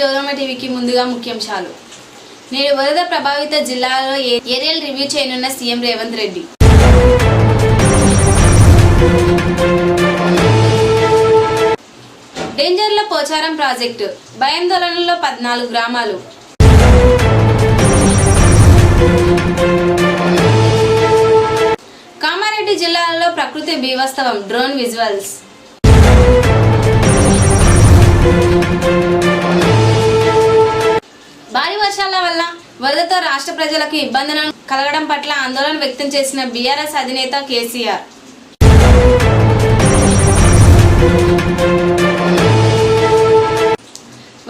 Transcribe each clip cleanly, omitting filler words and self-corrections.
జోగమ్మ టీవీకి ముందుగా ముఖ్యాంశాలు. నేడు వరద ప్రభావిత జిల్లాలో ఏరియల్ రివ్యూ చేయనున్న సీఎం రేవంత్ రెడ్డి. డేంజర్లో పోచారం ప్రాజెక్టు, భయాందోళనలో 14 గ్రామాలు. కామారెడ్డి జిల్లాలో ప్రకృతి బీభత్సం, డ్రోన్ విజువల్స్. భారీ వర్షాల వల్ల వరదతో రాష్ట్ర ప్రజలకు ఇబ్బందులను కలగడం పట్ల ఆందోళన వ్యక్తం చేసిన బీఆర్ఎస్ అధినేత కేసీఆర్.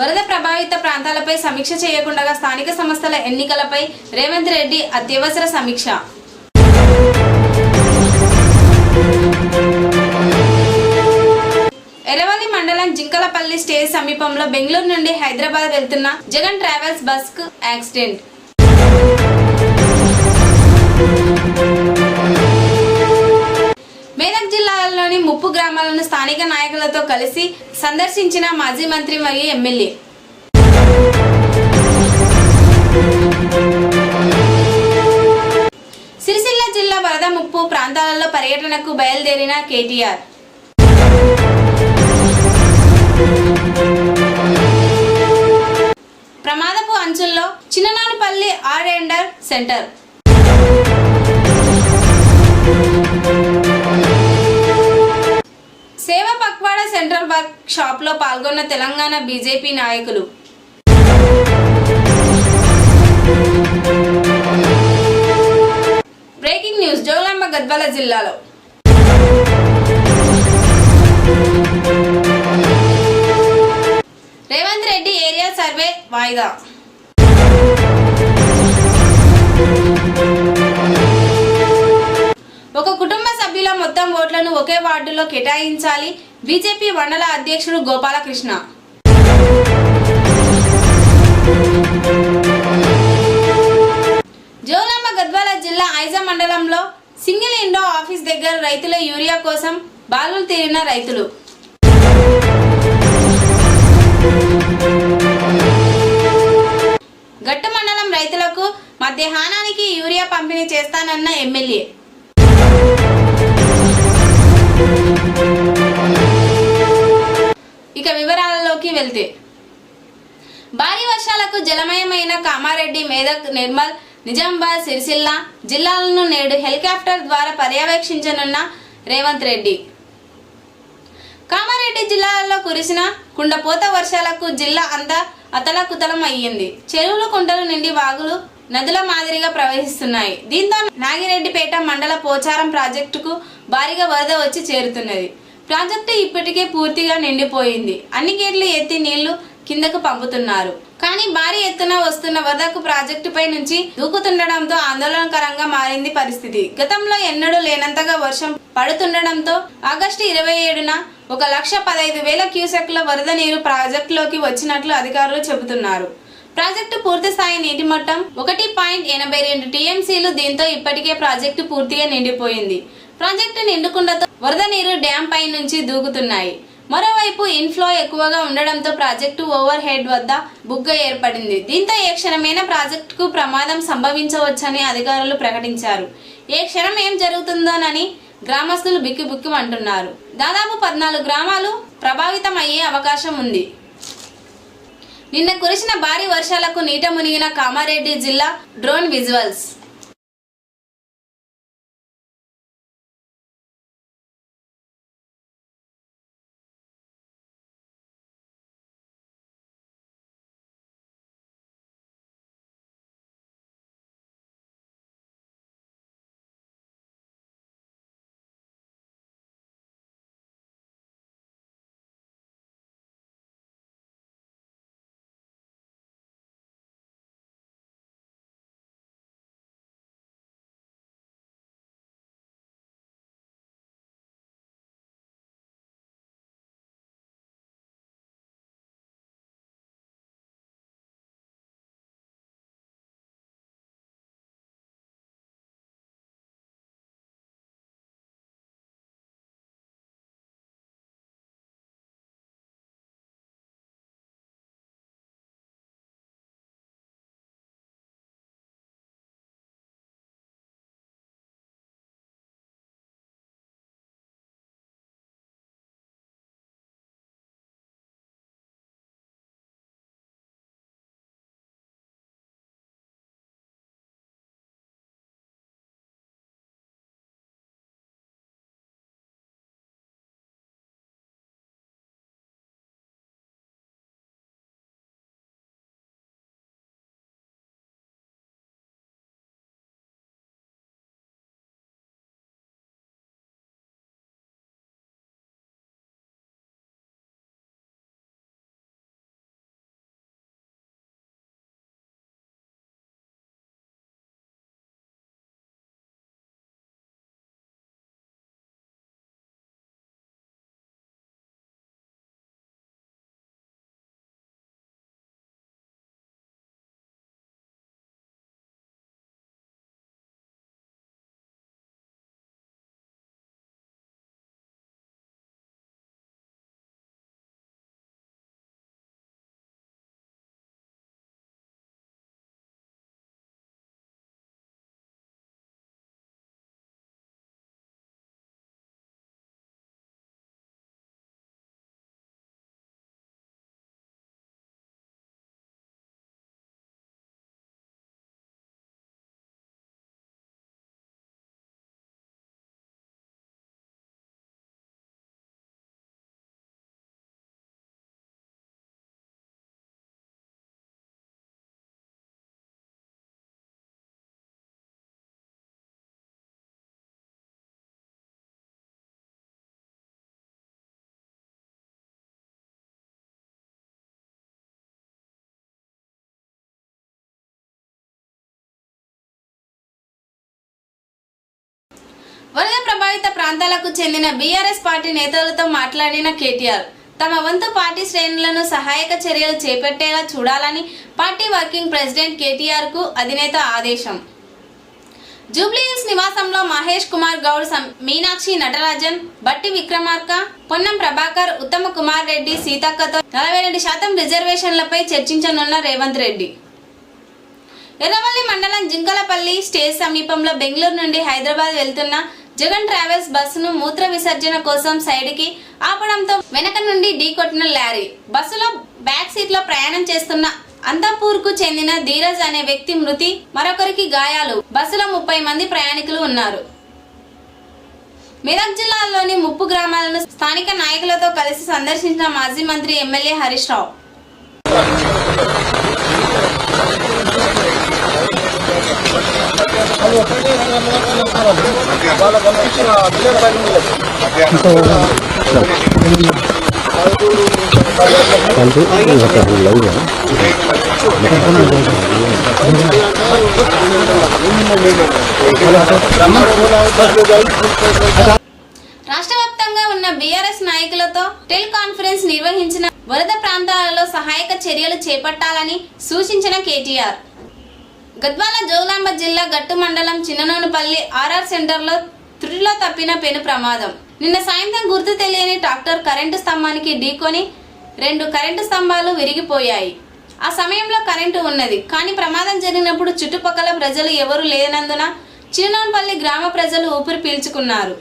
వరద ప్రభావిత ప్రాంతాలపై సమీక్ష చేయకుండా స్థానిక సంస్థల ఎన్నికలపై రేవంత్ రెడ్డి అత్యవసర సమీక్ష. ఎర్రవల్లి మండలం జింకలపల్లి స్టేజ్ సమీపంలో బెంగళూరు నుండి హైదరాబాద్ వెళ్తున్న జగన్ ట్రావెల్స్ బస్ కు యాక్సిడెంట్. మేదక్ జిల్లాలోని ముప్పు గ్రామాలను స్థానిక నాయకులతో కలిసి సందర్శించిన మాజీ మంత్రి మరియు ఎమ్మెల్యే. సిరిసిల్ల జిల్లా వరద ముప్పు ప్రాంతాలలో పర్యటనకు బయలుదేరిన కేటీఆర్. ప్రమాదపు అంచుల్లో చిన్ననానుపల్లి ఆర్&ఆర్ సెంటర్. సేవ పక్వాడ సెంట్రల్ వర్క్ షాప్ లో పాల్గొన్న తెలంగాణ బీజేపీ నాయకులు. Breaking news. జోగులాంబ గద్వాల జిల్లాలో రేవంత్ రెడ్డి ఏరియా సర్వే వాయిదా. ఒక కుటుంబ సభ్యుల మొత్తం ఓట్లను ఒకే వార్డులో కేటాయించాలి. బీజేపీ మండల అధ్యక్షుడు గోపాలకృష్ణ. జోగులాంబ గద్వాల జిల్లా ఐజా మండలంలో సింగిల్ ఇండో ఆఫీస్ దగ్గర రైతుల యూరియా కోసం బాలులు తీరిన రైతులు. గట్టు మండలం రైతులకు మధ్యాహ్నానికి యూరియా పంపిణీ చేస్తానన్న ఎమ్మెల్యే. ఇక వివరాలలోకి వెళ్తే, భారీ వర్షాలకు జలమయమైన కామారెడ్డి, మేదక్, నిర్మల్, నిజామాబాద్, సిరిసిల్ల జిల్లాలను నేడు హెలికాప్టర్ ద్వారా పర్యవేక్షించనున్న రేవంత్ రెడ్డి. కామారెడ్డి జిల్లాలో కురిసిన కుండపోత వర్షాలకు జిల్లా అంతా అతలకుతలం అయ్యింది. చెరువులు, కుంటలు నిండి వాగులు నదుల మాదిరిగా ప్రవహిస్తున్నాయి. దీంతో నాగిరెడ్డిపేట మండల పోచారం ప్రాజెక్టుకు భారీగా వరద వచ్చి చేరుతున్నది. ప్రాజెక్టు ఇప్పటికే పూర్తిగా నిండిపోయింది. అన్ని గేట్లు ఎత్తి నీళ్లు కిందకు పంపుతున్నారు. కానీ భారీ ఎత్తున వస్తున్న వరదకు ప్రాజెక్టుపై నుంచి దూకుతుండడంతో ఆందోళనకరంగా మారింది పరిస్థితి. గతంలో ఎన్నడూ లేనంతగా వర్షం పడుతుండడంతో ఆగస్టు 27న 1,15,000 క్యూసెక్ల వరద నీరు ప్రాజెక్టులోకి వచ్చినట్లు అధికారులు చెబుతున్నారు. ప్రాజెక్టు పూర్తి స్థాయి నీటి మట్టం 1.82 టీఎంసీలు. దీంతో ఇప్పటికే ప్రాజెక్టు పూర్తిగా నిండిపోయింది. ప్రాజెక్టు నిండుకుండతో వరద నీరు డ్యాం పై నుంచి దూకుతున్నాయి. మరోవైపు ఇన్ఫ్లో ఎక్కువగా ఉండడంతో ప్రాజెక్టు ఓవర్ హెడ్ వద్ద బుగ్గ ఏర్పడింది. దీంతో ఏ క్షణమైనా ప్రాజెక్టుకు ప్రమాదం సంభవించవచ్చని అధికారులు ప్రకటించారు. ఏ క్షణం ఏం జరుగుతుందోనని గ్రామస్తులు బిక్కుబిక్కుమంటున్నారు. దాదాపు 14 గ్రామాలు ప్రభావితం అయ్యే అవకాశం ఉంది. నిన్న కురిసిన భారీ వర్షాలకు నీట మునిగిన కామారెడ్డి జిల్లా. Drone visuals. వరద ప్రభావిత ప్రాంతాలకు చెందిన బీఆర్ఎస్ పార్టీ నేతలతో మాట్లాడిన కేటీఆర్ తమ వంతు పార్టీ శ్రేణులను సహాయక చర్యలు చేపట్టేలా చూడాలని పార్టీ వర్కింగ్ ప్రెసిడెంట్ కేటీఆర్ కు అధినేత ఆదేశం. జూబ్లీహిల్స్ నివాసంలో మహేష్ కుమార్ గౌడ్, మీనాక్షి నటరాజన్, బట్టి విక్రమార్క, పొన్నం ప్రభాకర్, ఉత్తమ కుమార్ రెడ్డి, సీతక్కతో 42% రిజర్వేషన్లపై చర్చించనున్న రేవంత్ రెడ్డి. ఎర్రవల్లి మండలం జింకలపల్లి స్టేజ్ సమీపంలో బెంగళూరు నుండి హైదరాబాద్ వెళ్తున్న జగన్ ట్రావెల్స్ బస్సును మూత్ర విసర్జన కోసం సైడ్ కి ఆపడంతో వెనక నుండి ఢీకొట్టిన లారీ. బస్సులో బ్యాక్ సీట్ లో ప్రయాణం చేస్తున్న అంతపూర్ కు చెందిన ధీరజ్ అనే వ్యక్తి మృతి, మరొకరికి గాయాలు. బస్సులో 30 మంది ప్రయాణికులు ఉన్నారు. మెదక్ జిల్లాలోని ముప్పు గ్రామాలను స్థానిక నాయకులతో కలిసి సందర్శించిన మాజీ మంత్రి ఎమ్మెల్యే హరీష్ రావు. రాష్ట్ర వ్యాప్తంగా ఉన్న బీఆర్ఎస్ నాయకులతో టెలికాన్ఫరెన్స్ నిర్వహించిన వరద ప్రాంతాలలో సహాయక చర్యలు చేపట్టాలని సూచించిన కేటీఆర్. గద్వాల జోగులాంబ జిల్లా గట్టు మండలం చిన్ననూనెపల్లి ఆర్ఆర్ సెంటర్లో త్రుటిలో తప్పిన పెను ప్రమాదం. నిన్న సాయంత్రం గుర్తు తెలియని ట్రాక్టర్ కరెంటు స్తంభానికి ఢీకొని 2 కరెంటు స్తంభాలు విరిగిపోయాయి. ఆ సమయంలో కరెంటు ఉన్నది, కానీ ప్రమాదం జరిగినప్పుడు చుట్టుపక్కల ప్రజలు ఎవరూ లేనందున చిన్ననూనెపల్లి గ్రామ ప్రజలు ఊపిరి పీల్చుకున్నారు.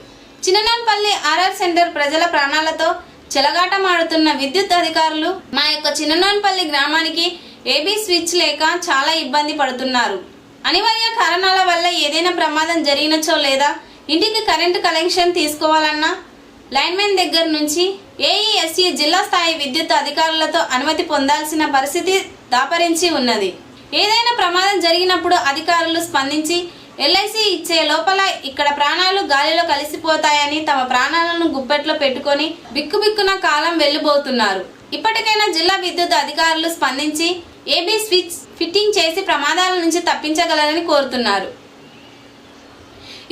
చిన్ననూనెపల్లి ఆర్ఆర్ సెంటర్ ప్రజల ప్రాణాలతో చెలగాటమాడుతున్న విద్యుత్ అధికారులు మా యొక్క చిన్ననూనెపల్లి గ్రామానికి ఏబీ స్విచ్ లేక చాలా ఇబ్బంది పడుతున్నారు. అనివార్య కారణాల వల్ల ఏదైనా ప్రమాదం జరిగినచో లేదా ఇంటికి కరెంటు కనెక్షన్ తీసుకోవాలన్నా లైన్మెన్ దగ్గర నుంచి ఏఈఎస్సీ జిల్లా స్థాయి విద్యుత్ అధికారులతో అనుమతి పొందాల్సిన పరిస్థితి దాపరించి ఉన్నది. ఏదైనా ప్రమాదం జరిగినప్పుడు అధికారులు స్పందించి ఎల్ఐసి ఇచ్చే లోపల ఇక్కడ ప్రాణాలు గాలిలో కలిసిపోతాయని తమ ప్రాణాలను గుప్పెట్లో పెట్టుకొని బిక్కుబిక్కున కాలం వెళ్లిపోతున్నారు. ఇప్పటికైనా జిల్లా విద్యుత్ అధికారులు స్పందించి ఏబీ స్విచ్ ఫిట్టింగ్ చేసి ప్రమాదాల నుంచి తప్పించగలరని కోరుతున్నారు.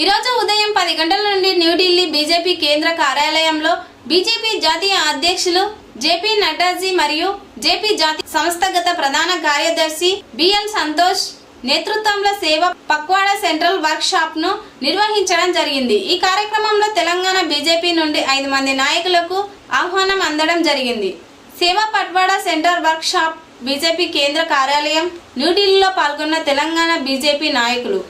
ఈరోజు ఉదయం 10 గంటల నుండి న్యూఢిల్లీ బీజేపీ కేంద్ర కార్యాలయంలో బీజేపీ జాతీయ అధ్యక్షులు జేపీ నడ్డాజీ మరియు జేపీ జాతీయ సంస్థాగత ప్రధాన కార్యదర్శి బిఎల్ సంతోష్ నేతృత్వంలో సేవ పక్వాడా సెంట్రల్ వర్క్ షాప్ ను నిర్వహించడం జరిగింది. ఈ కార్యక్రమంలో తెలంగాణ బీజేపీ నుండి 5 మంది నాయకులకు ఆహ్వానం అందడం జరిగింది. సేవా పట్వాడా సెంటర్ వర్క్ షాప్ బీజేపీ కేంద్ర కార్యాలయం న్యూఢిల్లీలో పాల్గొన్న తెలంగాణ బీజేపీ నాయకులు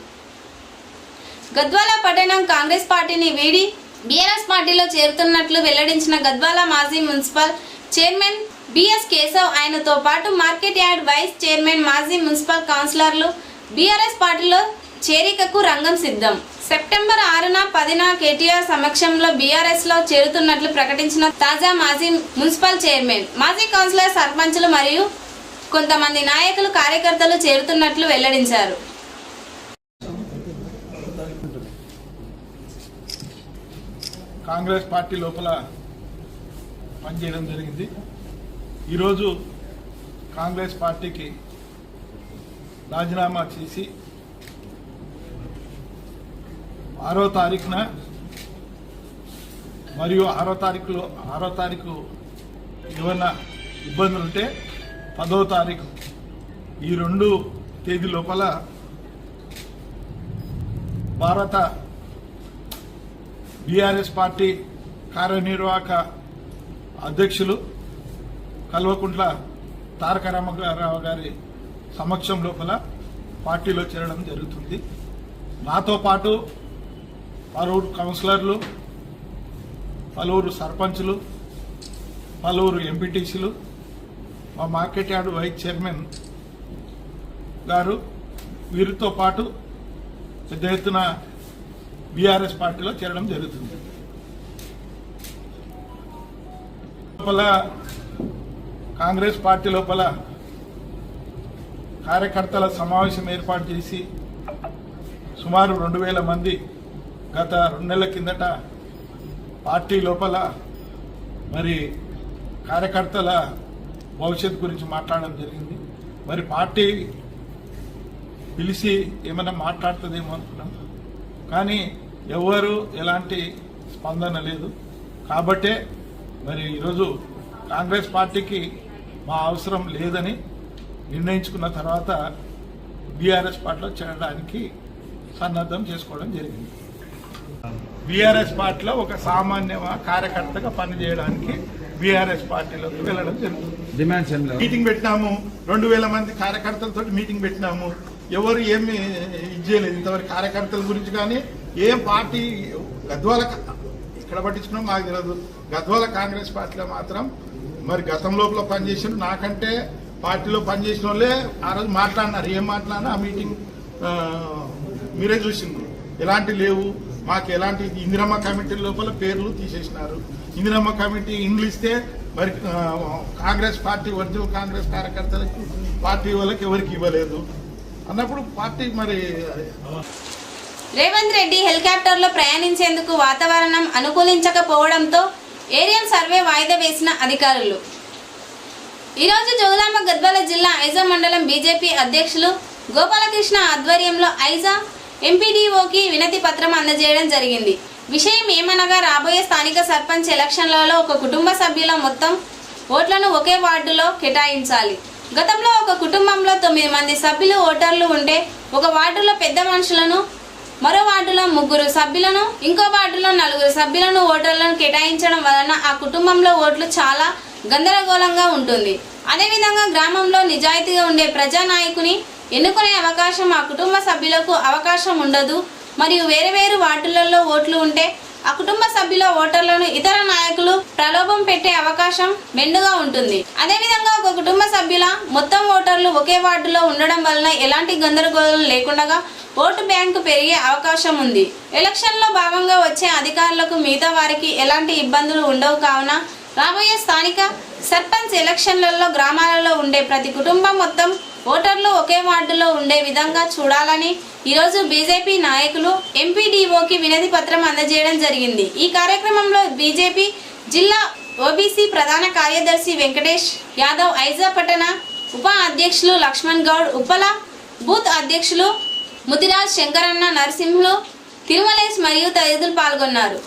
గద్వాల పట్టణం కాంగ్రెస్ పార్టీని వీడి బీఆర్ఎస్ పార్టీలో చేరుతున్నట్లు వెల్లడించిన గద్వాల మాజీ మున్సిపల్ చైర్మన్ బిఎస్ కేశవ్, ఆయనతో పాటు మార్కెట్ యార్డ్ వైస్ చైర్మన్, మాజీ మున్సిపల్ కౌన్సిలర్లు బీఆర్ఎస్ పార్టీలో చేరికకు రంగం సిద్ధం. సెప్టెంబర్ 6న 10న కేటీఆర్ సమక్షంలో బీఆర్ఎస్ లో చేరుతున్నట్లు ప్రకటించిన తాజా మాజీ మున్సిపల్ చైర్మన్, మాజీ కౌన్సిలర్, సర్పంచులు మరియు కొంతమంది నాయకులు, కార్యకర్తలు చేరుతున్నట్లు వెల్లడించారు. కాంగ్రెస్ పార్టీ లోపల పనిచేయడం జరిగింది. ఈరోజు కాంగ్రెస్ పార్టీకి రాజీనామా చేసి 6వ తారీఖున మరియు 6వ తారీఖు ఏమన్నా ఇబ్బందులు ఉంటే 10వ తారీఖు ఈ 2 తేదీ లోపల భారత బీఆర్ఎస్ పార్టీ కార్యనిర్వాహక అధ్యక్షులు కల్వకుంట్ల తారక రామారావు గారి సమక్షం లోపల పార్టీలో చేరడం జరుగుతుంది. నాతో పాటు పలువురు కౌన్సిలర్లు, పలువురు సర్పంచులు, పలువురు ఎంపీటీసీలు, మా మార్కెట్ యార్డ్ వైస్ చైర్మన్ గారు, వీరితో పాటు పెద్ద ఎత్తున బీఆర్ఎస్ పార్టీలో చేరడం జరుగుతుంది. లోపల కాంగ్రెస్ పార్టీ లోపల కార్యకర్తల సమావేశం ఏర్పాటు చేసి సుమారు 2000 మంది గత 2 నెలల కిందట పార్టీ లోపల మరి కార్యకర్తల భవిష్యత్తు గురించి మాట్లాడడం జరిగింది. మరి పార్టీ పిలిచి ఏమైనా మాట్లాడుతుందేమో అనుకున్నాం, కానీ ఎవరు ఎలాంటి స్పందన లేదు. కాబట్టే మరి ఈరోజు కాంగ్రెస్ పార్టీకి మా అవసరం లేదని నిర్ణయించుకున్న తర్వాత బీఆర్ఎస్ పార్టీలో చేరడానికి సన్నద్ధం చేసుకోవడం జరిగింది. బీఆర్ఎస్ పార్టీలో ఒక సామాన్య కార్యకర్తగా పనిచేయడానికి బీఆర్ఎస్ పార్టీలోకి వెళ్ళడం జరుగుతుంది. మీటింగ్ పెట్టినాము, 2000 మంది కార్యకర్తలతో మీటింగ్ పెట్టినాము. ఎవరు ఏమి ఇచ్చేయలేదు ఇంతవరకు కార్యకర్తల గురించి. కానీ ఏం పార్టీ గద్వాల ఇక్కడ పట్టించుకున్నాం మాకు తెలియదు. గద్వాల కాంగ్రెస్ పార్టీలో మాత్రం మరి గతం లోపల పనిచేసిన నాకంటే పార్టీలో పనిచేసిన వాళ్ళే ఆ రోజు మాట్లాడినారు. ఏం మాట్లాడినా ఆ మీటింగ్ మీరే చూసింది. ఎలాంటి లేవు మాకు, ఎలాంటి ఇందిరమ్మ కమిటీ లోపల పేర్లు తీసేసినారు. ఇందిరమ్మ కమిటీ ఇండ్లు ఇస్తే మరి కాంగ్రెస్ పార్టీ ఒరిజినల్ కాంగ్రెస్ కార్యకర్తలకు పార్టీ వాళ్ళకి ఎవరికి ఇవ్వలేదు అన్నప్పుడు పార్టీ మరి. రేవంత్ రెడ్డి హెలికాప్టర్ లో ప్రయాణించేందుకు వాతావరణం అనుకూలించకపోవడంతో ఏరియల్ సర్వే వాయిదా వేసిన అధికారులు. ఈరోజు జోగులాంబ గద్వాల జిల్లా ఐజా మండలం బీజేపీ అధ్యక్షులు గోపాలకృష్ణ ఆధ్వర్యంలో ఐజా ఎంపీడీఓకి వినతి పత్రం అందజేయడం జరిగింది. విషయం ఏమనగా రాబోయే స్థానిక సర్పంచ్ ఎలక్షన్లలో ఒక కుటుంబ సభ్యుల మొత్తం ఓట్లను ఒకే వార్డులో కేటాయించాలి. గతంలో ఒక కుటుంబంలో 9 మంది సభ్యులు ఓటర్లు ఉంటే ఒక వార్డులో పెద్ద మనుషులను, మరో వార్డులో 3 సభ్యులను, ఇంకో వార్డులో 4 సభ్యులను ఓటర్లను కేటాయించడం వలన ఆ కుటుంబంలో ఓట్లు చాలా గందరగోళంగా ఉంటుంది. అదేవిధంగా గ్రామంలో నిజాయితీగా ఉండే ప్రజానాయకుని ఎన్నుకునే అవకాశం ఆ కుటుంబ సభ్యులకు అవకాశం ఉండదు. మరియు వేరు వేరు వార్డులలో ఓట్లు ఉంటే ఆ కుటుంబ సభ్యుల ఓటర్లను ఇతర నాయకులు ప్రలోభం పెట్టే అవకాశం మెండుగా ఉంటుంది. అదేవిధంగా ఒక కుటుంబ సభ్యుల మొత్తం ఓటర్లు ఒకే వార్డులో ఉండడం వలన ఎలాంటి గందరగోళం లేకుండా ఓటు బ్యాంకు పెరిగే అవకాశం ఉంది. ఎలక్షన్లో భాగంగా వచ్చే అధికారులకు మిగతా వారికి ఎలాంటి ఇబ్బందులు ఉండవు. కావున రాబోయే స్థానిక సర్పంచ్ ఎలక్షన్లలో గ్రామాలలో ఉండే ప్రతి కుటుంబం మొత్తం ఓటర్లు ఒకే వార్డులో ఉండే విధంగా చూడాలని ఈరోజు బీజేపీ నాయకులు ఎంపీడీఓకి వినతి పత్రం అందజేయడం జరిగింది. ఈ కార్యక్రమంలో బీజేపీ జిల్లా ఓబీసీ ప్రధాన కార్యదర్శి వెంకటేష్ యాదవ్, ఐజా పట్టణ ఉప అధ్యక్షులు లక్ష్మణ్ గౌడ్, ఉప్పల బూత్ అధ్యక్షులు ముదిరాజ్, శంకరన్న, నరసింహులు, తిరుమలేష్ మరియు తదితరులు పాల్గొన్నారు.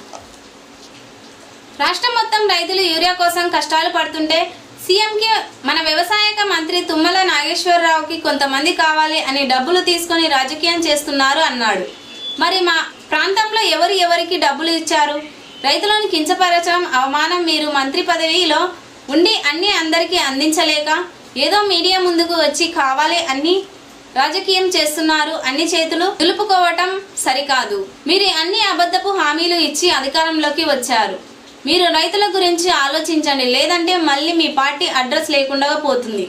రాష్ట్రం మొత్తం రైతులు యూరియా కోసం కష్టాలు పడుతుంటే సీఎంకి మన వ్యవసాయ మంత్రి తుమ్మల నాగేశ్వరరావుకి కొంతమంది కావాలి అని డబ్బులు తీసుకొని రాజకీయం చేస్తున్నారు అన్నాడు. మరి మా ప్రాంతంలో ఎవరికి డబ్బులు ఇచ్చారు? రైతులను కించపరచడం అవమానం. మీరు మంత్రి పదవిలో ఉండి అన్ని అందరికీ అందించలేక ఏదో మీడియా ముందుకు వచ్చి కావాలి అన్ని రాజకీయం చేస్తున్నారు. అన్ని చేతులు దులుపుకోవటం సరికాదు. మీరు అన్ని అబద్ధపు హామీలు ఇచ్చి అధికారంలోకి వచ్చారు. మీరు రైతుల గురించి ఆలోచించండి, లేదంటే మళ్ళీ మీ పార్టీ అడ్రస్ లేకుండా పోతుంది.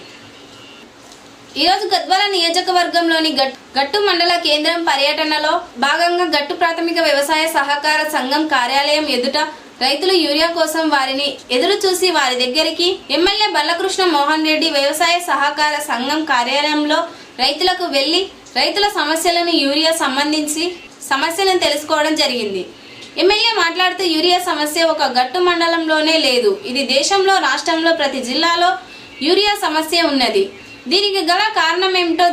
ఈరోజు గద్వాల నియోజకవర్గంలోని గట్టు మండల కేంద్రం పర్యటనలో భాగంగా గట్టు ప్రాథమిక వ్యవసాయ సహకార సంఘం కార్యాలయం ఎదుట రైతులు యూరియా కోసం వారిని ఎదురు చూసి వారి దగ్గరికి ఎమ్మెల్యే బల్లకృష్ణ మోహన్ రెడ్డి వ్యవసాయ సహకార సంఘం కార్యాలయంలో రైతులకు వెళ్లి రైతుల సమస్యలను యూరియా సంబంధించి సమస్యలను తెలుసుకోవడం జరిగింది. ఎమ్మెల్యే మాట్లాడుతూ యూరియా సమస్య ఒక గట్టు మండలంలోనే లేదు, ఇది దేశంలో రాష్ట్రంలో ప్రతి జిల్లాలో యూరియా సమస్య ఉన్నది. దీనికి గల కారణం ఏమిటో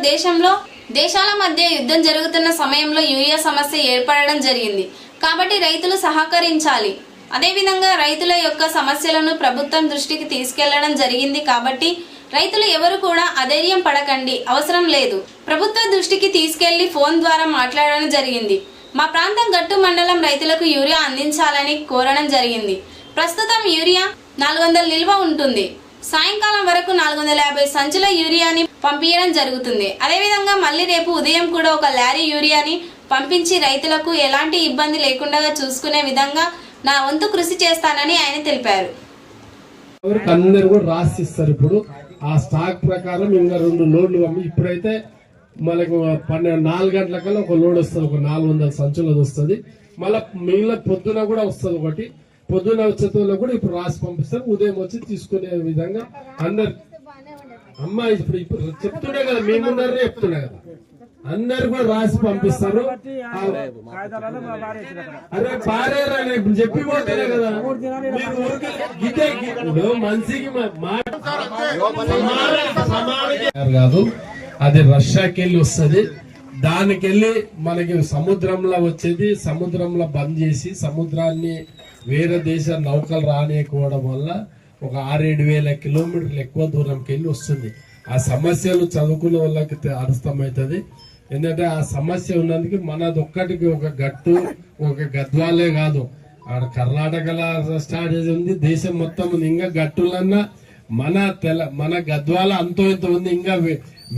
దేశాల మధ్య యుద్ధం జరుగుతున్న సమయంలో యూరియా సమస్య ఏర్పడడం జరిగింది. కాబట్టి రైతులు సహకరించాలి. అదేవిధంగా రైతుల యొక్క సమస్యలను ప్రభుత్వం దృష్టికి తీసుకెళ్లడం జరిగింది. కాబట్టి రైతులు ఎవరు కూడా అధైర్యం పడకండి, అవసరం లేదు. ప్రభుత్వ దృష్టికి తీసుకెళ్లి ఫోన్ ద్వారా మాట్లాడడం జరిగింది. మా ప్రాంతం గట్టు మండలం రైతులకు యూరియా అందించాలని కోరడం జరిగింది. ప్రస్తుతం యూరియా 400 నిల్వ ఉంటుంది. సాయంకాలం వరకు 450 సంచుల యూరియాని పంపించడం జరుగుతుంది. అదేవిధంగా మళ్ళీ రేపు ఉదయం కూడా ఒక లారీ యూరియాని పంపించి రైతులకు ఎలాంటి ఇబ్బంది లేకుండా చూసుకునే విధంగా నా వంతు కృషి చేస్తానని ఆయన తెలిపారు. అందరు కూడా రాసిస్తారు. ఇప్పుడు ఆ స్టాక్ ప్రకారం ఇంకా 2 లోడ్లు ఇప్పుడైతే మనకు 4 గంటల కల్లా ఒక లోడ్ వస్తుంది, ఒక 400 సంచులది వస్తుంది. మళ్ళీ మిగిలిన పొద్దున కూడా వస్తుంది ఒకటి. పొద్దున వచ్చేతో కూడా ఇప్పుడు రాసి పంపిస్తారు. ఉదయం వచ్చి తీసుకునే విధంగా అందరు అమ్మాయి ఇప్పుడు చెప్తుండే కదా, మేమున్నారే చెప్తుండే కదా, అందరు కూడా రాసి పంపిస్తారు. అరే పారేరా ఇప్పుడు చెప్పిపోతున్నా కదా, మనిషికి కాదు, అది రష్యాకి వెళ్ళి వస్తుంది. దానికెళ్ళి మనకి సముద్రంలో వచ్చేది సముద్రంలో బంద్ చేసి సముద్రాన్ని వేరే దేశ నౌకలు రానియకపోవడం వల్ల ఒక 6-7 కిలోమీటర్లు ఎక్కువ దూరంకి వెళ్ళి వస్తుంది. ఆ సమస్యలు చదువుకునే వాళ్ళకి అర్థమవుతుంది. ఎందుకంటే ఆ సమస్య ఉన్నందుకు మనది ఒక్కటికి ఒక గట్టు ఒక గద్వాలే కాదు, ఆడ కర్ణాటకలో స్టార్ట్ చేసి ఉంది, దేశం మొత్తం ఉంది. ఇంకా గట్టులన్నా మన గద్వాల అంతో ఇంత ఉంది. ఇంకా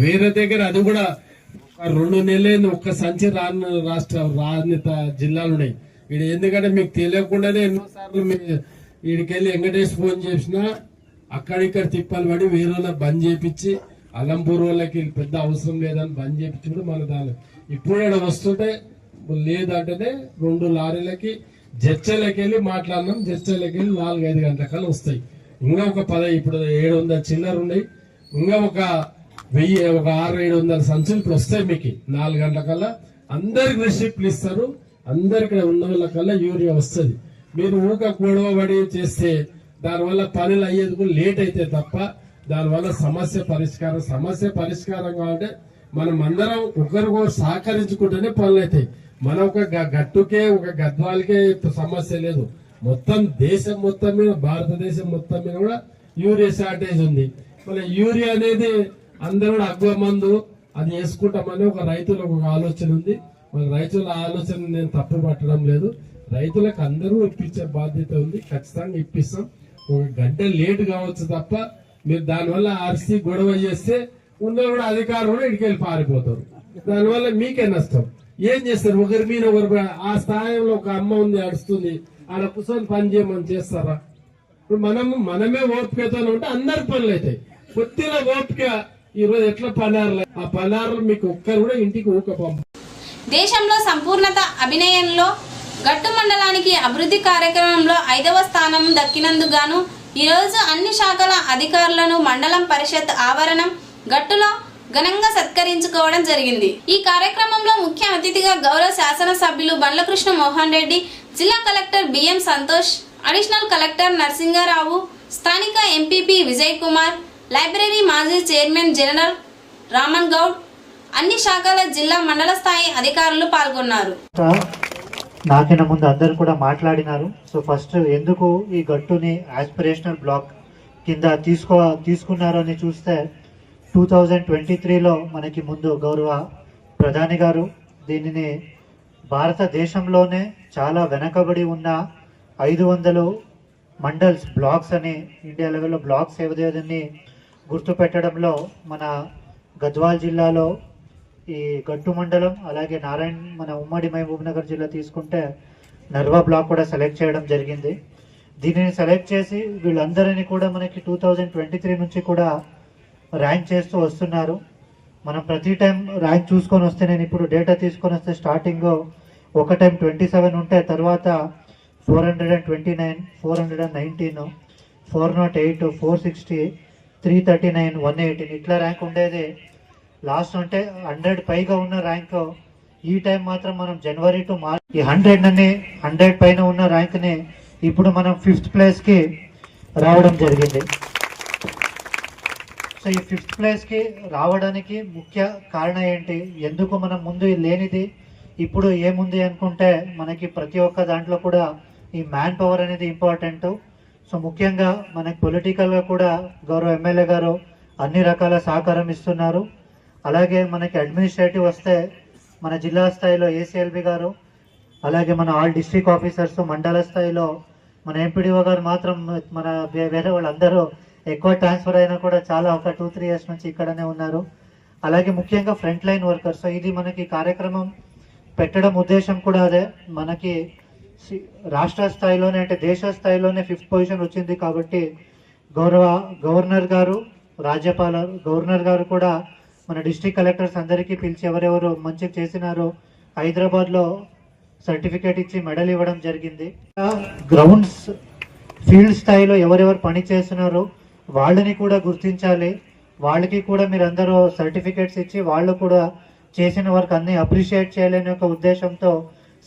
వేరే దగ్గర అది కూడా 2 నెలలు ఒక్క సంచి రాని జిల్లాలు ఉన్నాయి. ఇది ఎందుకంటే మీకు తెలియకుండానే ఎన్నోసార్లు వీడికెళ్ళి వెంకటేష్ ఫోన్ చేసినా అక్కడిక్కడ తిప్పాలి పడి వేరే బంద్ చేపించి అలంపూర్ వాళ్ళకి పెద్ద అవసరం లేదని బంద్ చేపించి కూడా మన దాని ఇప్పుడు ఇక్కడ వస్తుంటే లేదంటేనే 2 లారీలకి జడ్చలకి వెళ్ళి మాట్లాడినాం. జడ్చలకి వెళ్ళి 4-5 గంటల కల్లా వస్తాయి. ఇంకా ఒక 10 ఇప్పుడు 700 చిల్లర ఉన్నాయి. ఇంకా ఒక 600-700 సంచులు ఇప్పుడు వస్తాయి. మీకు 4 గంటల కల్లా అందరికి రిసిప్ట్లు ఇస్తారు. అందరికి ఉన్న వాళ్ళకల్లా యూరియా వస్తుంది. మీరు ఊక గొడవబడి చేస్తే దానివల్ల పనులు అయ్యేది కూడా లేట్ అయితే తప్ప దానివల్ల సమస్య పరిష్కారం కావాలంటే మనం అందరం ఒకరికొకరు సహకరించుకుంటేనే పనులు అవుతాయి. మన ఒక గట్టుకే ఒక గద్వాలకే సమస్య లేదు, మొత్తం దేశం మొత్తం మీద భారతదేశం మొత్తం మీద కూడా యూరియా షార్టేజ్ ఉంది. మళ్ళీ యూరియా అనేది అందరూ కూడా అగ్వ మందు అది వేసుకుంటామని ఒక రైతులకు ఒక ఆలోచన ఉంది. మన రైతుల ఆలోచన నేను తప్పు పట్టడం లేదు. రైతులకు అందరూ ఇప్పించే బాధ్యత ఉంది. ఖచ్చితంగా ఇప్పిస్తాం. ఒక గంట లేట్ కావచ్చు తప్ప మీరు దానివల్ల ఆర్సీ గొడవ చేస్తే ఉన్న కూడా అధికారులు కూడా ఇడికెళ్ళి పారిపోతారు. దానివల్ల మీకే నష్టం. ఏం చేస్తారు? ఒకరి మీద ఒకరు ఆ స్థాయిలో ఒక అమ్మ ఉంది అడుస్తుంది, ఆడ కూర్చొని పని చేయమని చేస్తారా? ఇప్పుడు మనమే ఓపికతో ఉంటే అందరి పనులు అవుతాయి. కొద్దిగా ఓపిక ఈరోజు ఎట్లా పనారులు ఆ పనారులు మీకు ఒక్కరు కూడా ఇంటికి ఊక పంప. దేశంలో సంపూర్ణత అభినయంలో గట్టు మండలానికి అభివృద్ధి కార్యక్రమంలో 5వ స్థానం దక్కినందుకు గాను ఈరోజు అన్ని శాఖల అధికారులను మండలం పరిషత్ ఆవరణం గట్టులో ఘనంగా సత్కరించుకోవడం జరిగింది. ఈ కార్యక్రమంలో ముఖ్య అతిథిగా గౌరవ శాసనసభ్యులు బండ్ల కృష్ణ మోహన్ రెడ్డి, జిల్లా collector BM Santosh, additional collector Narasinga Rao, స్థానిక ఎంపీపీ విజయ్ కుమార్, లైబ్రరీ మాజీ చైర్మన్ జనరల్ రామన్ గౌడ్, అన్ని శాఖల జిల్లా మండల స్థాయి అధికారులు పాల్గొన్నారు. నాకైనా ముందు అందరు కూడా మాట్లాడినారు. సో ఫస్ట్ ఎందుకు ఈ గట్టుని ఆస్పిరేషనల్ బ్లాక్ కింద తీసుకున్నారు అని చూస్తే 2023లో మనకి ముందు గౌరవ ప్రధాని గారు దీనిని భారతదేశంలోనే చాలా వెనకబడి ఉన్న 500 మండల్స్ బ్లాక్స్ అని ఇండియా లెవెల్లో బ్లాక్స్ ఏవదేదని గుర్తుపెట్టడంలో మన గద్వాల్ జిల్లాలో ఈ గట్టు మండలం అలాగే మన ఉమ్మడి మహబూబ్ నగర్ జిల్లా తీసుకుంటే నర్వా బ్లాక్ కూడా సెలెక్ట్ చేయడం జరిగింది. దీనిని సెలెక్ట్ చేసి వీళ్ళందరినీ కూడా మనకి 2023 నుంచి కూడా ర్యాంక్ చేస్తూ వస్తున్నారు. మనం ప్రతి టైం ర్యాంక్ చూసుకొని వస్తే నేను ఇప్పుడు డేటా తీసుకొని వస్తే స్టార్టింగ్ ఒక టైం 27 ఉంటే తర్వాత 429, 419, 408, 460, 339, 118 ఇట్లా ర్యాంక్ ఉండేది. లాస్ట్ అంటే 100 పైగా ఉన్న ర్యాంక్ ఈ టైం మాత్రం మనం జనవరి టు మార్చ్ ఈ 100 పైన ఉన్న ర్యాంక్ని ఇప్పుడు మనం 5th ప్లేస్కి రావడం జరిగింది. సో ఈ 5th ప్లేస్కి రావడానికి ముఖ్య కారణం ఏంటి, ఎందుకు మనం ముందు లేనిది ఇప్పుడు ఏముంది అనుకుంటే మనకి ప్రతి ఒక్క దాంట్లో కూడా ఈ మ్యాన్ పవర్ అనేది ఇంపార్టెంట్. సో ముఖ్యంగా మనకి పొలిటికల్గా కూడా గౌరవ ఎమ్మెల్యే గారు అన్ని రకాల సహకారం ఇస్తున్నారు. అలాగే మనకి అడ్మినిస్ట్రేటివ్ వస్తే మన జిల్లా స్థాయిలో ఏసీఎల్బి గారు, అలాగే మన ఆల్ డిస్ట్రిక్ట్ ఆఫీసర్స్, మండల స్థాయిలో మన ఎంపీడీఓ గారు మాత్రం మన వేరే వాళ్ళందరూ ఎక్కువ ట్రాన్స్ఫర్ అయినా కూడా చాలా ఒక 2-3 ఇయర్స్ నుంచి ఇక్కడనే ఉన్నారు. అలాగే ముఖ్యంగా ఫ్రంట్ లైన్ వర్కర్స్. ఇది మనకి కార్యక్రమం పెట్టడం ఉద్దేశం కూడా అదే. మనకి రాష్ట్ర స్థాయిలోనే అంటే దేశ స్థాయిలోనే 5th పొజిషన్ వచ్చింది కాబట్టి గౌరవ గవర్నర్ గారు, రాజ్యపాల గవర్నర్ గారు కూడా మన డిస్ట్రిక్ట్ కలెక్టర్స్ అందరికీ పిలిచి ఎవరెవరు మంచిగా చేసినారో హైదరాబాద్లో సర్టిఫికేట్ ఇచ్చి మెడల్ ఇవ్వడం జరిగింది. గ్రౌండ్స్ ఫీల్డ్ స్థాయిలో ఎవరెవరు పని చేస్తున్నారో వాళ్ళని కూడా గుర్తించాలి. వాళ్ళకి కూడా మీరు అందరూ సర్టిఫికేట్స్ ఇచ్చి వాళ్ళు కూడా చేసిన వర్క్ అన్ని అప్రిషియేట్ చేయాలనే ఒక ఉద్దేశంతో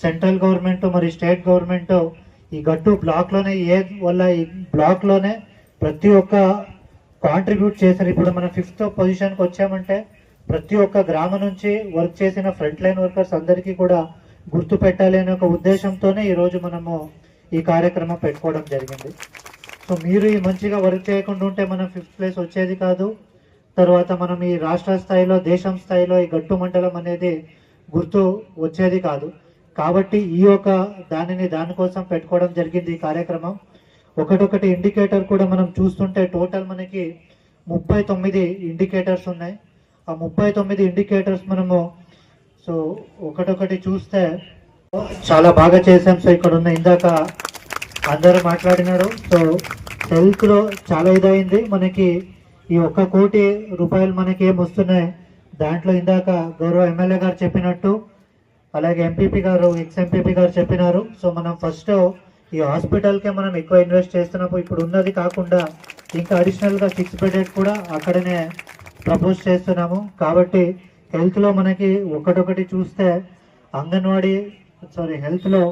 సెంట్రల్ గవర్నమెంట్ మరి స్టేట్ గవర్నమెంట్ ఈ గట్టు బ్లాక్లోనే ఈ బ్లాక్లోనే ప్రతి ఒక్క కాంట్రిబ్యూట్ చేశారు. ఇప్పుడు మనం 5th పొజిషన్కి వచ్చామంటే ప్రతి ఒక్క గ్రామం నుంచి వర్క్ చేసిన ఫ్రంట్ లైన్ వర్కర్స్ అందరికీ కూడా గుర్తు పెట్టాలి అనే ఒక ఉద్దేశంతోనే ఈరోజు మనము ఈ కార్యక్రమం పెట్టుకోవడం జరిగింది. సో మీరు ఈ మంచిగా వర్క్ చేయకుండా ఉంటే మనం 5th ప్లేస్ వచ్చేది కాదు. తర్వాత మనం ఈ రాష్ట్ర స్థాయిలో దేశం స్థాయిలో ఈ గట్టు మండలం అనేది గుర్తు వచ్చేది కాదు. కాబట్టి ఈ యొక్క దానికోసం పెట్టుకోవడం జరిగింది ఈ కార్యక్రమం. ఒకటొకటి ఇండికేటర్ కూడా మనం చూస్తుంటే టోటల్ మనకి 39 ఇండికేటర్స్ ఉన్నాయి. ఆ 39 ఇండికేటర్స్ మనము సో ఒకటొకటి చూస్తే చాలా బాగా చేసాం. సో ఇక్కడ ఉన్న ఇందాక అందరూ మాట్లాడినారు. సో హెల్త్లో చాలా ఇదైంది. మనకి ఈ 1 కోటి రూపాయలు మనకి ఏం వస్తున్నాయి, దాంట్లో ఇందాక గౌరవ ఎమ్మెల్యే గారు చెప్పినట్టు, అలాగే ఎంపీపీ గారు ఎక్స్-ఎంపీపీ గారు చెప్పినారు. సో మనం ఫస్ట్ ఈ హాస్పిటల్కే మనం ఎక్కువ ఇన్వెస్ట్ చేస్తున్నప్పుడు ఇప్పుడు ఉన్నది కాకుండా ఇంకా అడిషనల్గా 6 బెడెడ్ కూడా అక్కడనే ప్రపోజ్ చేస్తున్నాము. కాబట్టి హెల్త్లో మనకి ఒకటొకటి చూస్తే హెల్త్లో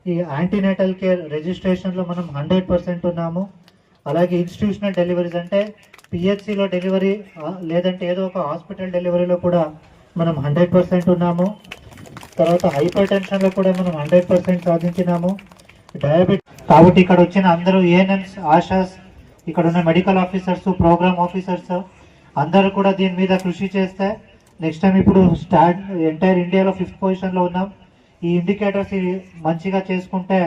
ఈ యాంటీనేటల్ కేర్ రిజిస్ట్రేషన్లో మనం 100% ఉన్నాము. అలాగే ఇన్స్టిట్యూషనల్ డెలివరీస్ అంటే పిహెచ్సిలో డెలివరీ లేదంటే ఏదో ఒక హాస్పిటల్ డెలివరీలో కూడా మనం 100% ఉన్నాము. తర్వాత హైపర్ టెన్షన్లో కూడా మనం 100% సాధించినాము. డయాబెటిస్ కాబట్టి ఇక్కడ వచ్చిన అందరూ ఏఎన్ఎంస్, ఆశాస్, ఇక్కడ ఉన్న మెడికల్ ఆఫీసర్స్, ప్రోగ్రామ్ ఆఫీసర్స్ అందరూ కూడా దీని మీద కృషి చేస్తే నెక్స్ట్ టైం ఇప్పుడు ఎంటైర్ ఇండియాలో 5th పొజిషన్లో ఉన్నాం. ఈ ఇండికేటర్స్ మంచిగా చేసుకుంటే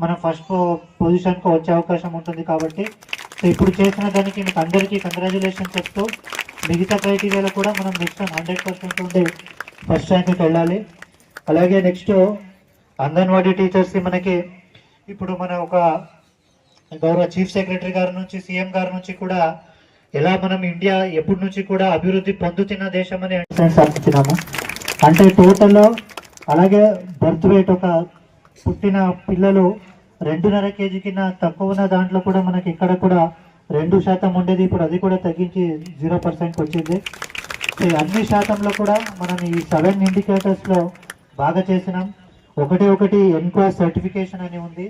మనం ఫస్ట్ పొజిషన్కి వచ్చే అవకాశం ఉంటుంది. కాబట్టి సో ఇప్పుడు చేసిన దానికి మీకు అందరికీ కంగ్రాచులేషన్ చెప్తూ మిగతా క్రైటీరియాలో కూడా మనం నెక్స్ట్ టైం 100% ఉండి ఫస్ట్ ర్యాంక్కి వెళ్ళాలి. అలాగే నెక్స్ట్ అంగన్వాడీ టీచర్స్కి మనకి ఇప్పుడు మన ఒక గౌరవ చీఫ్ సెక్రటరీ గారి నుంచి, సీఎం గారి నుంచి కూడా ఎలా మనం ఇండియా ఎప్పటి నుంచి కూడా అభివృద్ధి పొందుతున్న దేశం అని సాధించినాము. అంటే టోటల్ అలాగే బర్త్ వెయిట్ ఒక పుట్టిన పిల్లలు 2.5 కేజీ కింద తక్కువ ఉన్న దాంట్లో కూడా మనకి ఇక్కడ కూడా 2% ఉండేది, ఇప్పుడు అది కూడా తగ్గించి 0%కి వచ్చింది. అన్ని శాతంలో కూడా మనం ఈ 7 ఇండికేటర్స్లో బాగా చేసినాం. ఒకటి ఎన్క్వాస్ సర్టిఫికేషన్ అని ఉంది,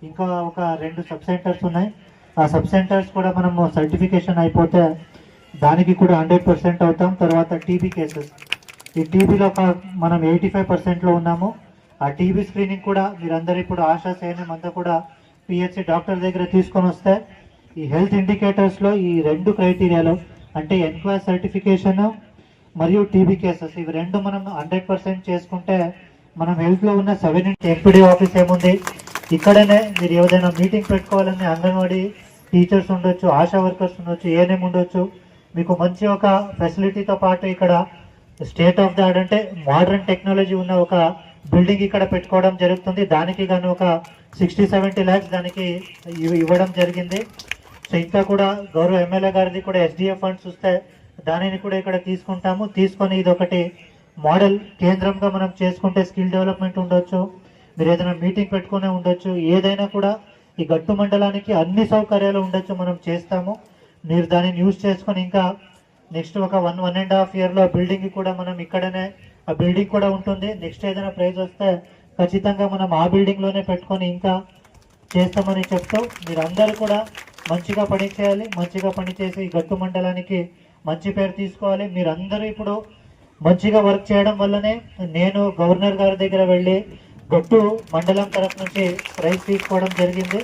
ఇంకా ఒక 2 సబ్ సెంటర్స్ ఉన్నాయి. ఆ సబ్ సెంటర్స్ కూడా మనము సర్టిఫికేషన్ అయిపోతే దానికి కూడా 100% అవుతాం. తర్వాత టీబీ కేసెస్, ఈ టీబీలో మనం 85%లో ఉన్నాము. ఆ టీబీ స్క్రీనింగ్ కూడా మీరందరూ ఇప్పుడు ఆశా సైన్యం అంతా కూడా పిహెచ్సి డాక్టర్ దగ్గర తీసుకొని వస్తే ఈ హెల్త్ ఇండికేటర్స్లో ఈ 2 క్రైటీరియాలో అంటే ఎన్క్వాస్ సర్టిఫికేషన్ మరియు టీబీ కేసెస్ ఇవి 2 మనం 100% చేసుకుంటే మనం హెల్త్లో ఉన్న 7 ఎంపీడీ ఆఫీస్ ఏముంది, ఇక్కడనే మీరు ఏదైనా మీటింగ్ పెట్టుకోవాలని అంగన్వాడీ టీచర్స్ ఉండొచ్చు, ఆశా వర్కర్స్ ఉండొచ్చు, ఏఎన్ఎం ఉండొచ్చు. మీకు మంచి ఒక ఫెసిలిటీతో పాటు ఇక్కడ స్టేట్ ఆఫ్ ది ఆర్ట్ అంటే మోడర్న్ టెక్నాలజీ ఉన్న ఒక బిల్డింగ్ ఇక్కడ పెట్టుకోవడం జరుగుతుంది. దానికి గాను ఒక 60-70 lakhs దానికి ఇవ్వడం జరిగింది. సో ఇంకా కూడా గౌరవ ఎమ్మెల్యే గారిది కూడా ఎస్డిఎఫ్ ఫండ్స్ వస్తే దానిని కూడా ఇక్కడ తీసుకొని ఇది ఒకటి మోడల్ కేంద్రంగా మనం చేసుకుంటే స్కిల్ డెవలప్మెంట్ ఉండొచ్చు, మీరు ఏదైనా మీటింగ్ పెట్టుకునే ఉండొచ్చు, ఏదైనా కూడా ఈ గట్టు మండలానికి అన్ని సౌకర్యాలు ఉండొచ్చు మనం చేస్తాము. మీరు దానిని యూజ్ చేసుకొని ఇంకా నెక్స్ట్ ఒక 1.5 yearలో బిల్డింగ్ కూడా మనం ఇక్కడనే ఆ బిల్డింగ్ కూడా ఉంటుంది. నెక్స్ట్ ఏదైనా ప్రైజ్ వస్తే ఖచ్చితంగా మనం ఆ బిల్డింగ్లోనే పెట్టుకొని ఇంకా చేస్తామని చెప్తూ మీరందరూ కూడా మంచిగా పని చేయాలి. మంచిగా పనిచేసి ఈ గట్టు మండలానికి మంచి పేరు తీసుకోవాలి. మీరందరూ ఇప్పుడు మంచిగా వర్క్ చేయడం వల్లనే నేను గవర్నర్ గారి దగ్గర వెళ్ళి గట్టు మండలం తరఫు నుంచి ప్రైజ్ తీసుకోవడం జరిగింది.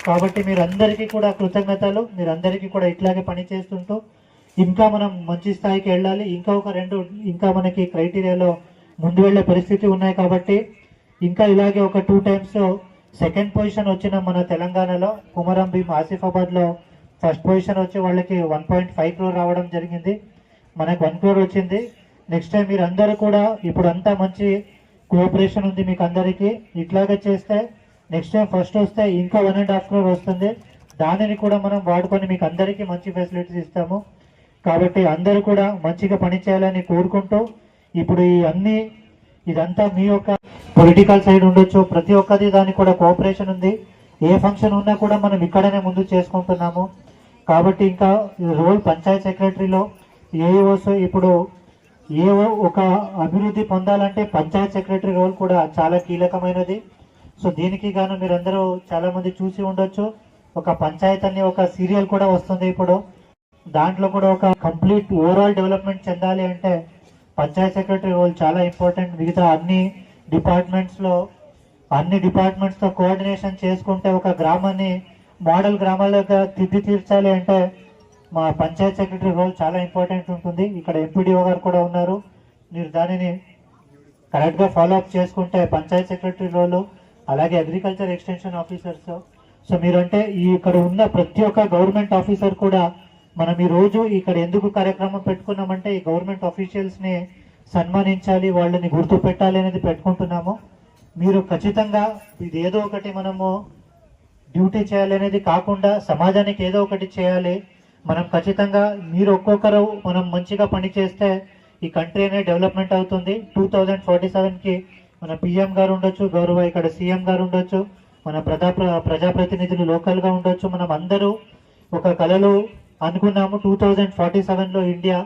కాబట్టి మీరందరికీ కూడా కృతజ్ఞతలు. మీరందరికీ కూడా ఇట్లాగే పని చేస్తుంటూ ఇంకా మనం మంచి స్థాయికి వెళ్ళాలి. ఇంకా ఒక 2 ఇంకా మనకి క్రైటీరియాలో ముందు వెళ్ళే పరిస్థితి ఉన్నాయి. కాబట్టి ఇంకా ఇలాగే ఒక 2 times సెకండ్ పొజిషన్ వచ్చిన మన తెలంగాణలో కుమరం భీం ఆసిఫాబాద్లో ఫస్ట్ పొజిషన్ వచ్చి వాళ్ళకి 1.5 crore రావడం జరిగింది, మనకు 1 crore వచ్చింది. నెక్స్ట్ టైం మీరు అందరూ కూడా ఇప్పుడు అంతా మంచి కోఆపరేషన్ ఉంది మీకు అందరికీ. ఇట్లాగే చేస్తే నెక్స్ట్ టైం ఫస్ట్ వస్తే ఇంకా 1.5 crore వస్తుంది. దానిని కూడా మనం వాడుకొని మీకు అందరికీ మంచి ఫెసిలిటీస్ ఇస్తాము. కాబట్టి అందరూ కూడా మంచిగా పని చేయాలని కోరుకుంటూ ఇప్పుడు ఇదంతా మీ యొక్క పొలిటికల్ సైడ్ ఉండొచ్చు, ప్రతి ఒక్కది దానికి కూడా కోఆపరేషన్ ఉంది. ఏ ఫంక్షన్ ఉన్నా కూడా మనం ఇక్కడనే ముందు చేసుకుంటున్నాము. కాబట్టి ఇంకా రోల్ పంచాయత్ సెక్రటరీలో ఏఓస్ ఇప్పుడు ఏవో ఒక అభివృద్ధి పొందాలంటే పంచాయత్ సెక్రటరీ రోల్ కూడా చాలా కీలకమైనది. సో దీనికి గాను మీరందరూ చాలా మంది చూసి ఉండొచ్చు, ఒక పంచాయత్ అనే ఒక సీరియల్ కూడా వస్తుంది ఇప్పుడు. దాంట్లో కూడా ఒక కంప్లీట్ ఓవరాల్ డెవలప్మెంట్ చెందాలి అంటే పంచాయత్ సెక్రటరీ రోల్ చాలా ఇంపార్టెంట్. మిగతా అన్ని డిపార్ట్మెంట్స్తో కోఆర్డినేషన్ చేసుకుంటే ఒక గ్రామాన్ని మోడల్ గ్రామాలుగా తీర్చాలి అంటే మా పంచాయత్ సెక్రటరీ రోల్ చాలా ఇంపార్టెంట్ ఉంటుంది. ఇక్కడ ఎంపీడీఓ గారు కూడా ఉన్నారు. మీరు దానిని కరెక్ట్గా ఫాలో అప్ చేసుకుంటే పంచాయత్ సెక్రటరీ రోలు, అలాగే అగ్రికల్చర్ ఎక్స్టెన్షన్ ఆఫీసర్స్, సో మీరంటే ఇక్కడ ఉన్న ప్రతి ఒక్క గవర్నమెంట్ ఆఫీసర్ కూడా మనం ఈ రోజు ఇక్కడ ఎందుకు కార్యక్రమం పెట్టుకున్నామంటే ఈ గవర్నమెంట్ ఆఫీషియల్స్ని సన్మానించాలి, వాళ్ళని గుర్తు పెట్టాలి అనేది పెట్టుకుంటున్నాము. మీరు ఖచ్చితంగా ఇది ఏదో ఒకటి మనము డ్యూటీ చేయాలి అనేది కాకుండా సమాజానికి ఏదో ఒకటి చేయాలి. మనం ఖచ్చితంగా మీరు ఒక్కొక్కరు మనం మంచిగా పని చేస్తే ఈ కంట్రీ అనేది డెవలప్మెంట్ అవుతుంది. 2047కి మన పిఎం గారు ఉండొచ్చు, గౌరవ ఇక్కడ సీఎం గారు ఉండొచ్చు, మన ప్రజాప్రతినిధులు లోకల్గా ఉండొచ్చు. మనం అందరూ ఒక కళలు అనుకున్నాము 2047లో ఇండియా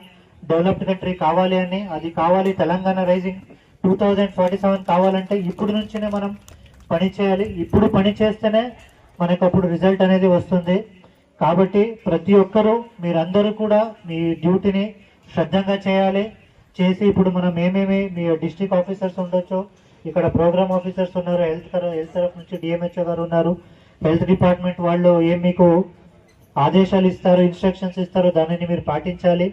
డెవలప్డ్ కంట్రీ కావాలి అని. అది కావాలి, తెలంగాణ రైజింగ్ 2047 కావాలంటే ఇప్పుడు నుంచినే మనం పని చేయాలి. ఇప్పుడు పని చేస్తేనే మనకు అప్పుడు రిజల్ట్ అనేది వస్తుంది. కాబట్టి ప్రతి ఒక్కరూ మీరందరూ కూడా మీ డ్యూటీని శ్రద్ధంగా చేయాలి. చేసి ఇప్పుడు మనం ఏమేమి మీ డిస్ట్రిక్ట్ ఆఫీసర్స్ ఉండొచ్చు, ఇక్కడ ప్రోగ్రామ్ ఆఫీసర్స్ ఉన్నారు, హెల్త్ తరఫు నుంచి డిఎంహెచ్ఓ గారు ఉన్నారు, హెల్త్ డిపార్ట్మెంట్ వాళ్ళు ఏం మీకు ఆదేశాలు ఇస్తారు, ఇన్స్ట్రక్షన్స్ ఇస్తారు, దానిని మీరు పాటించాలి.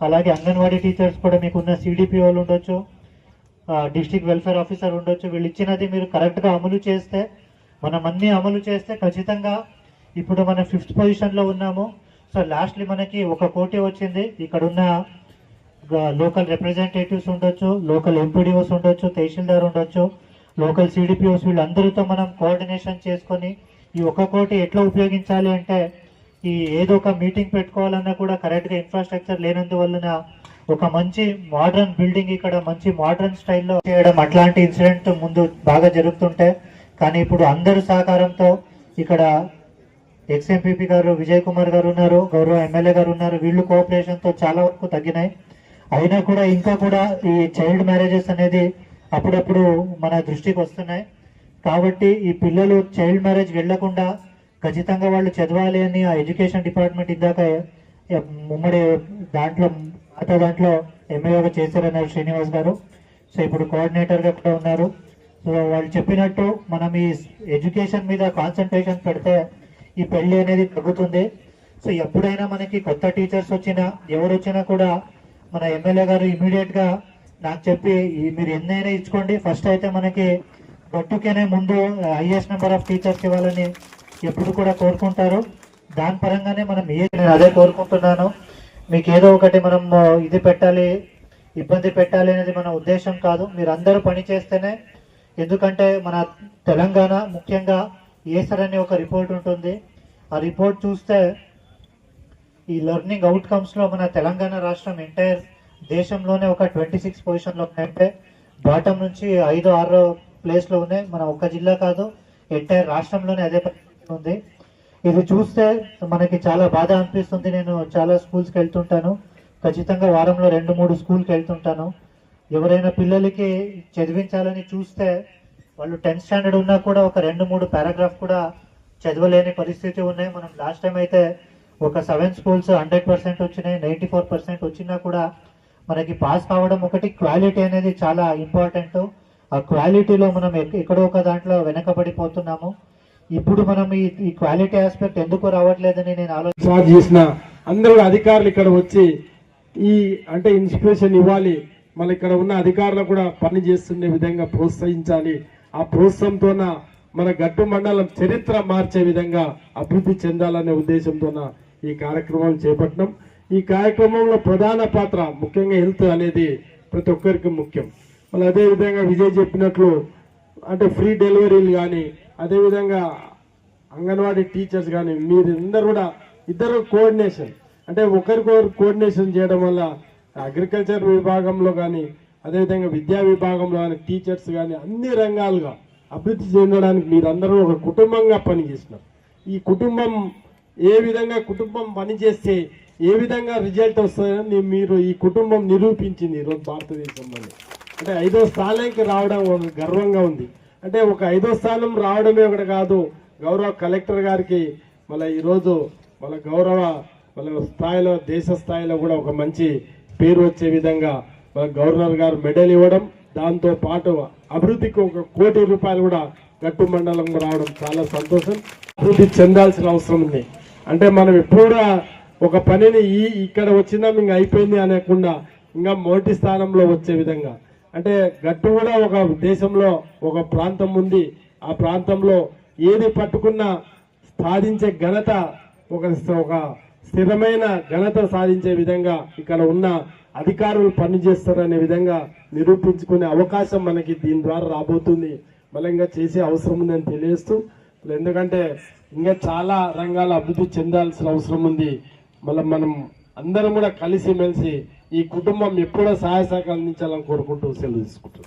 అలాగే అంగన్వాడీ టీచర్స్ కూడా మీకున్న సిడిపిఓలు ఉండొచ్చు, డిస్ట్రిక్ట్ వెల్ఫేర్ ఆఫీసర్ ఉండొచ్చు. వీళ్ళు ఇచ్చినది మీరు కరెక్ట్గా అమలు చేస్తే, మనం అన్నీ అమలు చేస్తే ఖచ్చితంగా ఇప్పుడు మనం 5th పొజిషన్లో ఉన్నాము. సో లాస్ట్లీ మనకి 1 కోటి వచ్చింది. ఇక్కడున్న లోకల్ రిప్రజెంటేటివ్స్ ఉండొచ్చు, లోకల్ ఎంపీడీఓస్ ఉండొచ్చు, తహసీల్దార్ ఉండొచ్చు, లోకల్ సిడిపిఓస్, వీళ్ళందరితో మనం కోఆర్డినేషన్ చేసుకొని ఈ 1 కోటి ఎట్లా ఉపయోగించాలి అంటే ఈ ఏదో ఒక మీటింగ్ పెట్టుకోవాలన్నా కూడా కరెక్ట్గా ఇన్ఫ్రాస్ట్రక్చర్ లేనందువలన ఒక మంచి మోడర్న్ బిల్డింగ్ ఇక్కడ మంచి మోడర్న్ స్టైల్లో చేయడం అట్లాంటి ఇన్సిడెంట్ ముందు బాగా జరుగుతుంటే, కానీ ఇప్పుడు అందరి సహకారంతో ఇక్కడ ఎక్స్ఎంపీపీ గారు విజయ్ కుమార్ గారు ఉన్నారు, గౌరవ ఎమ్మెల్యే గారు ఉన్నారు, వీళ్ళు కోఆపరేషన్తో చాలా వరకు తగ్గినాయి. అయినా కూడా ఇంకా కూడా ఈ చైల్డ్ మ్యారేజెస్ అనేది అప్పుడప్పుడు మన దృష్టికి వస్తున్నాయి. కాబట్టి ఈ పిల్లలు చైల్డ్ మ్యారేజ్ వెళ్లకుండా ఖచ్చితంగా వాళ్ళు చదవాలి అని ఆ ఎడ్యుకేషన్ డిపార్ట్మెంట్ ఇందాక ఉమ్మడి దాంట్లో ఎంఏగా చేశారన్నారు శ్రీనివాస్ గారు. సో ఇప్పుడు కోఆర్డినేటర్గా కూడా ఉన్నారు. సో వాళ్ళు చెప్పినట్టు మనం ఈ ఎడ్యుకేషన్ మీద కాన్సన్ట్రేషన్ పెడితే ఈ పెళ్లి అనేది తగ్గుతుంది. సో ఎప్పుడైనా మనకి కొత్త టీచర్స్ వచ్చినా ఎవరు వచ్చినా కూడా మన ఎమ్మెల్యే గారు ఇమీడియట్గా నాకు చెప్పి మీరు ఎన్నైనా ఇచ్చుకోండి, ఫస్ట్ అయితే మనకి గట్టుకేనే ముందు హైయెస్ట్ నెంబర్ ఆఫ్ టీచర్స్ ఇవ్వాలని ఎప్పుడు కూడా కోరుకుంటారు. దాని పరంగానే మనం నేను అదే కోరుకుంటున్నాను. మీకు ఏదో ఒకటి మనం ఇది పెట్టాలి, ఇబ్బంది పెట్టాలి అనేది మన ఉద్దేశం కాదు. మీరు అందరూ పని చేస్తేనే, ఎందుకంటే మన తెలంగాణ ముఖ్యంగా ఏసర్ అనే ఒక రిపోర్ట్ ఉంటుంది. ఆ రిపోర్ట్ చూస్తే ఈ లెర్నింగ్ అవుట్కమ్స్లో మన తెలంగాణ రాష్ట్రం ఎంటైర్ దేశంలోనే ఒక 26 పొజిషన్లో ఉన్నాయంటే బాటం నుంచి 5-6 ప్లేస్లో ఉన్నాయి. మన ఒక్క జిల్లా కాదు, ఎంటైర్ రాష్ట్రంలోనే అదే పరిస్థితి ఉంది. ఇది చూస్తే మనకి చాలా బాధ అనిపిస్తుంది. నేను చాలా స్కూల్స్కి వెళ్తుంటాను, ఖచ్చితంగా వారంలో 2-3 స్కూల్కి వెళ్తుంటాను. ఎవరైనా పిల్లలకి చదివించాలని చూస్తే వాళ్ళు 10th స్టాండర్డ్ ఉన్నా కూడా ఒక 2-3 పారాగ్రాఫ్ కూడా చదవలేని పరిస్థితి ఉన్నాయి. మనం లాస్ట్ టైం అయితే ఒక 7 స్కూల్స్ 100% వచ్చినాయి, 94% వచ్చినా కూడా మనకి పాస్ కావడం ఒకటి. క్వాలిటీ అనేది చాలా ఇంపార్టెంట్. ఆ క్వాలిటీలో మనం ఎక్కడో ఒక దాంట్లో వెనకబడిపోతున్నాము. ఇప్పుడు మనం ఈ క్వాలిటీ ఆస్పెక్ట్ ఎందుకు రావట్లేదని నేను స్టార్ట్ చేసిన అందరూ అధికారులు ఇక్కడ వచ్చి అంటే ఇన్స్పిరేషన్ ఇవ్వాలి, మళ్ళీ ఇక్కడ ఉన్న అధికారులు కూడా పని చేస్తున్న విధంగా ప్రోత్సహించాలి. ఆ ప్రోత్సాహంతోన మన గట్టు మండలం చరిత్ర మార్చే విధంగా అభివృద్ధి చెందాలనే ఉద్దేశంతోన ఈ కార్యక్రమం చేపట్టడం. ఈ కార్యక్రమంలో ప్రధాన పాత్ర ముఖ్యంగా హెల్త్ అనేది ప్రతి ఒక్కరికి ముఖ్యం. మళ్ళీ అదేవిధంగా విజయ్ చెప్పినట్లు అంటే ఫ్రీ డెలివరీలు కానీ, అదేవిధంగా అంగన్వాడీ టీచర్స్ కానీ మీరందరూ కూడా ఇద్దరు కోఆర్డినేషన్ అంటే ఒకరికొకరు కోఆర్డినేషన్ చేయడం వల్ల అగ్రికల్చర్ విభాగంలో కానీ, అదేవిధంగా విద్యా విభాగంలో కానీ టీచర్స్ కానీ అన్ని రంగాలుగా అభివృద్ధి చెందడానికి మీరందరూ ఒక కుటుంబంగా పనిచేస్తున్నారు. ఈ కుటుంబం ఏ విధంగా కుటుంబం పనిచేస్తే ఏ విధంగా రిజల్ట్ వస్తుందని మీరు ఈ కుటుంబం నిరూపించింది ఈరోజు భారతదేశంలో. అంటే 5వ స్థానానికి రావడం ఒక గర్వంగా ఉంది. అంటే ఒక 5వ స్థానం రావడమే ఒకటి కాదు, గౌరవ కలెక్టర్ గారికి మళ్ళీ ఈరోజు గౌరవ వాళ్ళ స్థాయిలో దేశ స్థాయిలో కూడా ఒక మంచి పేరు వచ్చే విధంగా మన గవర్నర్ గారు మెడల్ ఇవ్వడం, దాంతో పాటు అభివృద్ధికి 1 కోటి రూపాయలు కూడా గట్టు మండలం రావడం చాలా సంతోషం. అభివృద్ధి చెందాల్సిన అవసరం ఉంది. అంటే మనం ఎప్పుడు ఒక పనిని ఇక్కడ వచ్చినా ఇంకా అయిపోయింది అనకుండా ఇంకా మొదటి స్థానంలో వచ్చే విధంగా, అంటే గట్టు కూడా ఒక దేశంలో ఒక ప్రాంతం ఉంది. ఆ ప్రాంతంలో ఏది పట్టుకున్నా సాధించే ఘనత ఒక స్థిరమైన ఘనత సాధించే విధంగా ఇక్కడ ఉన్న అధికారులు పనిచేస్తారనే విధంగా నిరూపించుకునే అవకాశం మనకి దీని ద్వారా రాబోతుంది. బలంగా చేసే అవసరం ఉందని తెలియజేస్తూ, ఎందుకంటే ఇంకా చాలా రంగాల అభివృద్ధి చెందాల్సిన అవసరం ఉంది. మళ్ళీ మనం అందరం కూడా కలిసిమెలిసి ఈ కుటుంబం ఎప్పుడో సహాయ సహకారం అందించాలని కోరుకుంటూ సెలవు తీసుకుంటాం.